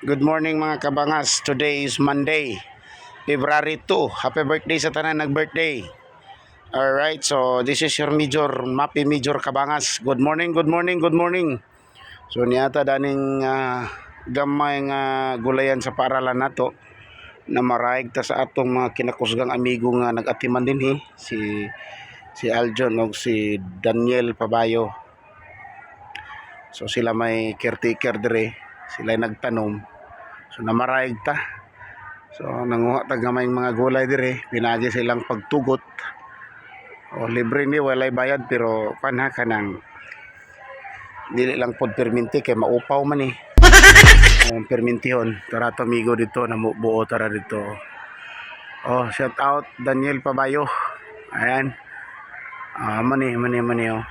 Good morning mga kabangas. Today is Monday, February 2. Happy birthday sa tanan nag-birthday. Alright, so this is your Major, Mapi Major Kabangas. Good morning, good morning, good morning. So niyata daning gamay nga gulayan sa paaralan nato na maraig ta sa atong mga kinakusgang amigo nga nag-atiman din si Aljon o si Daniel Pabayo. So sila may caretaker dire, sila nagtanom. So namaraig ta. So nanguha ta gamay mga gulay dire, pinagi silang pagtugot. O libre ni walay bayad pero kanha kanang dili lang pod perminti kay maupaw man ang permintihon. Tara to amigo dito na buo tara dito. Oh, shout out Daniel Pabayo. Ayan. Mani oh.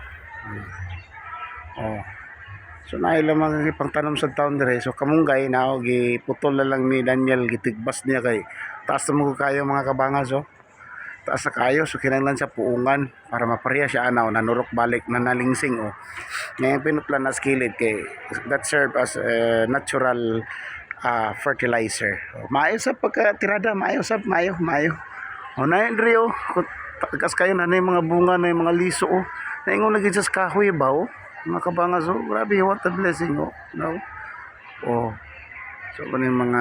Oh. So naay lang mga pangtanom sa taon dire. So kamunggay na giputol na lang ni Daniel, gitigbas niya kay taas na mo kayo mga kabangas oh. Taas na kayo, so kinahanglan siya puungan para mapareha siya anaw, nanurok balik na nalingsing oh. Ngayon pinutlan na skillet kay that serve as natural fertilizer. Oh, maayo sa pagkatirada, maayo. Oh, na dire oh. Tagas kayo na mga bunga na mga liso oh. Naingon lagi sa kahoy ba oh. Mga kabangas oh, grabe, what a blessing oh, no? Oh, so kunin mga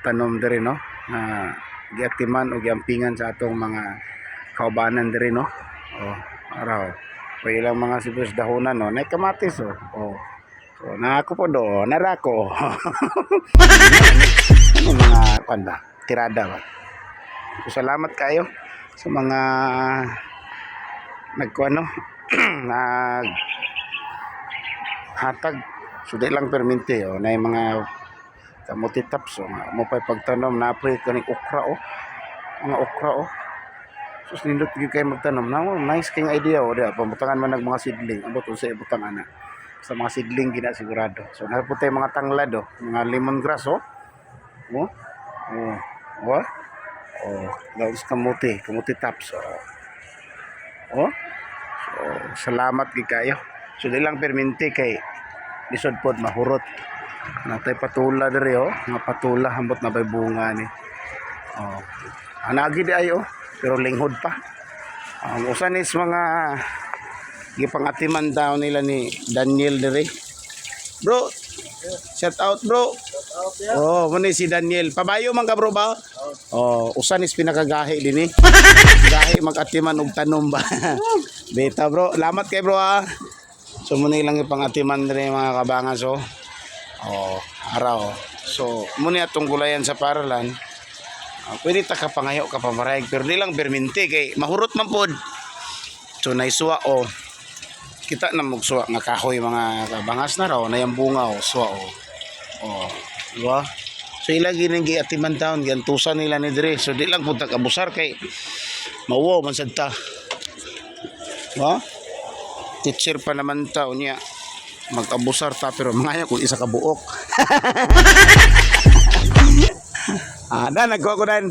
tanom dire no, na giatiman o giampingan sa atong mga kaubanan dire no. Oh, araw, pay ilang mga sibuyas dahonan no, nay kamatis oh. Oh, so na ako po do, narako. Ano mga kanda, tirada ba? So, salamat kayo sa mga nagkuano nag hatag so di lang perminti oh na yung mga kamuti taps oh mo pay pagtanom na pre kaning okra oh, mga okra oh, so nindot gyud kay magtanom na nice king idea oh dia pamutangan man nag mga seedling abot sa ibutang ana sa mga seedling gina sigurado. So naputay mga tanglad oh, mga lemongrass oh oh oh oh daos kamuti taps oh so salamat gid kayo. So di lang perminti kay lisod pod mahurot. Natay patula diri oh, nga patula hambot na bay bunga ni. Oh. Anagi di ayo pero linghod pa. Usan is mga gipangatiman daw nila ni Daniel diri. Bro, shout out bro. Oh, muna si Daniel. Pabayo man ka bro ba? Oh, usan is pinakagahi din eh. Gahi mag-atiman og tanom ba. Beta bro, lamat kay bro ha. So muna lang ipangatiman rin mga kabangas oh. Oh, araw. So muna atong gulayan sa paralan. Pwede ta kapangayo ka pamaraig pero di lang perminti kay mahurot man pod. So naisuwa oh. Kita na magsuwa nga kahoy mga kabangas na raw na yung bunga oh, suwa oh. Oh, diba? So ilagi nang giatiman taon giantusan nila ni dire. So di lang pud ta kabusar kay mawo man sad ta. Diba? Teacher pa naman tao niya mag-abusar ta pero mangaya kung isa ka buok. Na nagkuha ko dan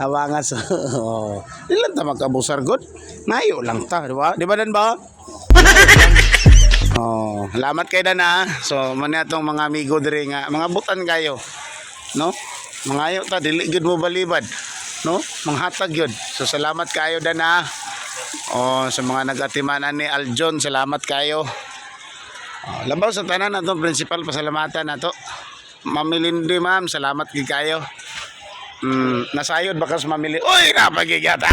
abangas. Oh, ilan ta mag-abusar god? Ngayo lang ta, di ba? Di ba dan ba? Oh, salamat kay dan ha. So man atong mga amigo dire nga mga butan kayo. No? Mangayo ta dili gud mo balibad. No? Manghatag yun. So salamat kayo dan ha. Oh, sa mga nag-atimanan ni Aljon, salamat kayo. Oh, labaw sa tanan nato principal pasalamatan nato. Mamilindi ma'am, salamat gid kayo. Nasayod bakas mamili. Oy, napagigata.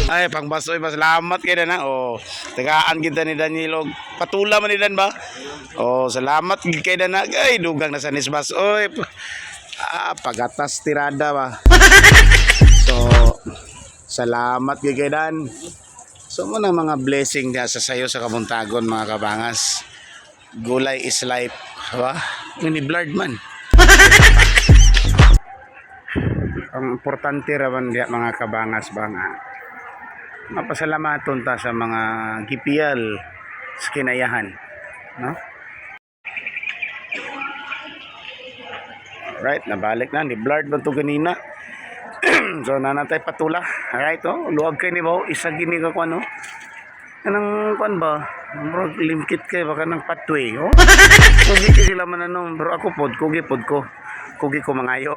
Ay, pangbasoy ba salamat kay na. Oh, tagaan kita ni Danilo. Patula man ni Dan ba? Oh, salamat gid kay na. Ay, dugang na sa Nisbas. Oy. Pagatas tirada ba. So salamat kay Dan. So muna mga blessing niya sa sayo sa Kabuntagon mga kabangas. Gulay is life. Diba? Ini blurred man. Ang importante raman diya mga kabangas ba nga. Mapasalamaton ta sa mga gipiyal sa kinayahan. No? Alright, nabalik na. Ni blurred ba ito ganina? So nanatay patula. Alright oh, luwag kay ni ba isa gini ka kuno. Anong kuan ba? Bro, limkit kay baka ng patway, oh. Kugi ka sila mananong, bro ako kugi ko. Kugi ko mangayo.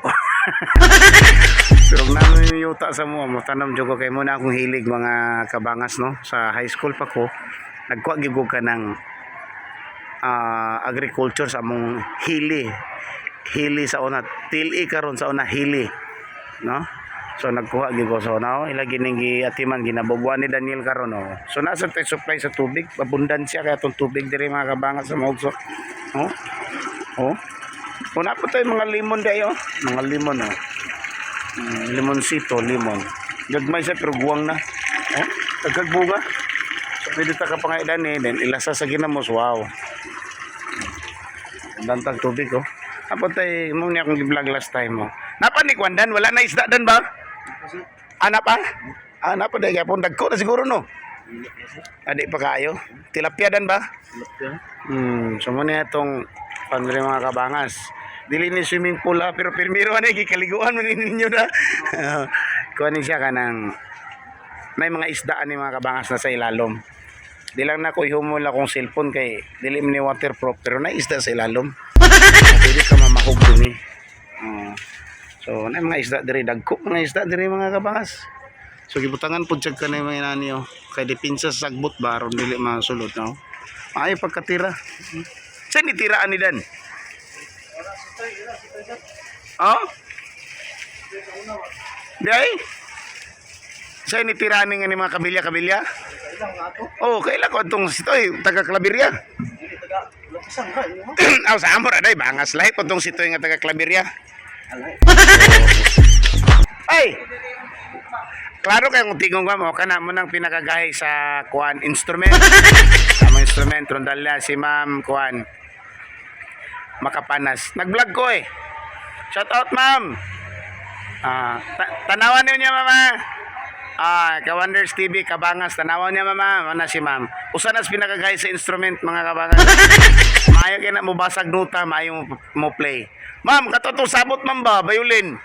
Pero namin yuta sa mo tanam jud ko kay mo na akong hilig mga kabangas no. Sa high school pa ko, nagkuha gigog ka ng agriculture sa among hili. Hili sa una, tili karon sa una hili, no? So nagkuha gyud ko so now ilagi ning giatiman ginabugwan ni Daniel karon oh. So nasa tay supply sa tubig, abundansya kaya tong tubig diri mga kabangas sa Maugso. Oh. Oh. Una po tayo mga limon dayo, mga limon oh. Limonsito, limon. Gagmay sa pero guwang na. Oh, tagagbunga. So pwede ta ka pangaidan eh, then ilasa sa ginamos. Wow. Dantag tubig oh. Apo tayo mo niya akong gi-vlog last time oh. Napa ni Kwandan, wala na isda dan ba? Ana pa? Ana pa dahil kapon dagko na siguro no? Adik pa kayo? Tilapia dan ba? So muna itong pandre mga kabangas. Dili ni swimming pool ha, pero pirmiro na gikaliguan man ninyo na. Kuha ni siya kanang may mga isdaan ni mga kabangas na sa ilalom. Di lang na ko ihumol akong cellphone kay dili ni waterproof pero na isda sa ilalom. Pwede ka mamahog din eh. So, na mga isda diri dagko mga isda diri mga kabangas. So gibutangan pud jud kanay mga nani oh. Kay dipinsa sa sagbot ba aron dili masulod no. Ay pagkatira. Sa ni tiraan ni Dan? Oh? Dai? Sa ni tiraan ni mga kabilya-kabilya? Oh, kailan ko itong sitoy taga Claveria. Aw sa amor aday bangas lahi ko itong sitoy nga taga Claveria. Ay. Klaro kay kung tingong ka mo kana mo nang pinakagahi sa kuan instrument. Sa mga instrument rondalya si Ma'am kuan Makapanas. Nag-vlog ko eh. Shout out Ma'am. Tanawan niyo niya mama. Kawanders TV Kabangas tanawan niya mama. Mana si Ma'am. Usa na pinakagahi sa instrument mga kabangas. Maayo kay na mo basag nota, maayo mo play. Ma'am, katotong sabot man ba? Violin?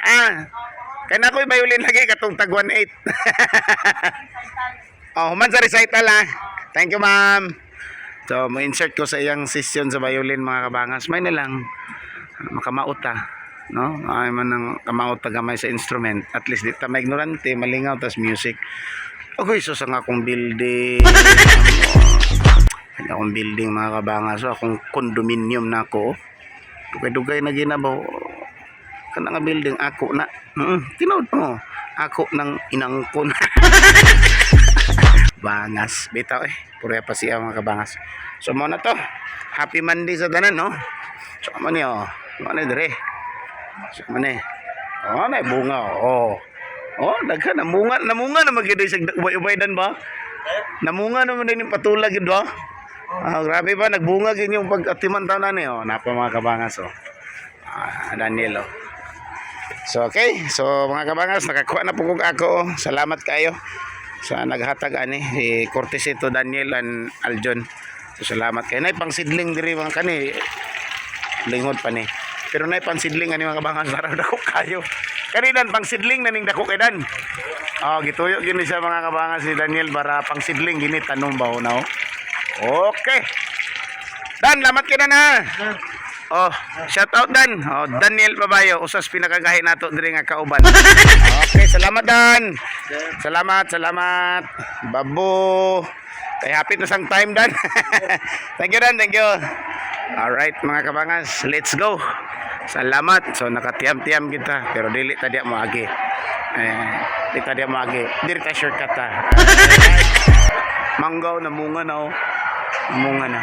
Kaya na ako'y violin lagi, katong tag 1.8. Oh, human sa recital ha. Thank you, ma'am. So, mo-insert ko sa iyang session sa violin, mga kabangas. May na lang, makamaot ha. No? Ay man ng kamaot tagamay sa instrument. At least di ta may ignorante, malingaw, tas music. Okay, so sa akong building. Akong building mga kabangas, so akong condominium na ako. Dugay-dugay na ginabaw. Kana nga building ako na. Tinood mo. Ako nang inangkon. Bangas. Bitaw eh. Pura pa siya mga kabangas. So mo na to. Happy Monday sa tanan no. So mo niyo. Mo na dire. So mo na. Oh, na bunga oh. Oh, daghan namunga na magiday sa ubay-ubaydan ba? Namunga naman din yung patulag gid ba? Grabe ba, nagbunga gin yung pag-atiman taon na niyo. Napa mga kabangas oh. Daniel oh. So okay, so mga kabangas, nakakuha na po ako. Salamat kayo sa naghatag ani courtesy to Daniel and Aljon. So salamat kayo. Nay pang sidling diri mga kani. Lingod pa ni. Pero nay pang sidling ani mga kabangas, araw dako kayo. Kanidan pang sidling naning dako kay Dan. Oh, gituyo gini sa mga kabangas si Daniel para pang sidling gini tanong ba na oh. Okay. Dan, lamat ka na. Oh, shout out Dan. Oh, Daniel Babayo, usas pinakagahi nato diri nga kauban. Okay, salamat Dan. Salamat. Babo. Kay hapit na sang time Dan. Thank you Dan, thank you. All right mga kabangas, let's go. Salamat. So nakatiam-tiam kita pero dili ta dia moagi. Dili ta dia moagi. Dili ta shortcut ta. Manggaw na munga na oh. Munga na.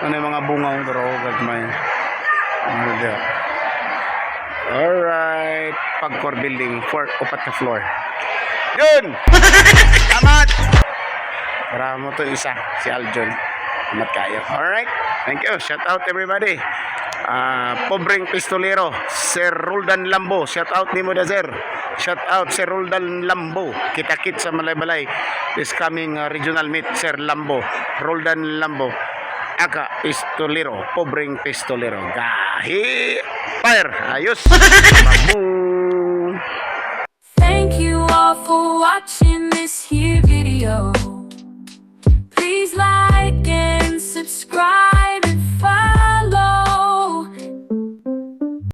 Ano yung mga bunga pero gagmay. Ano dia? Alright. Pagcore building. Upat na floor. Yun! Salamat! Para mo to isa. Si Aljon. Salamat kayo. Alright. Thank you. Shout out everybody. Pobreng Pistolero. Sir Roldan Lambo. Shout out ni mo da sir. Shout out Sir Roldan Lambo. Kita-kit sa Malay-Balay. This coming regional meet Sir Lambo. Roldan Lambo. Aka Pistolero. Pobreng Pistolero. Gahi. Fire. Ayos. Babu. Thank you all for watching this here video.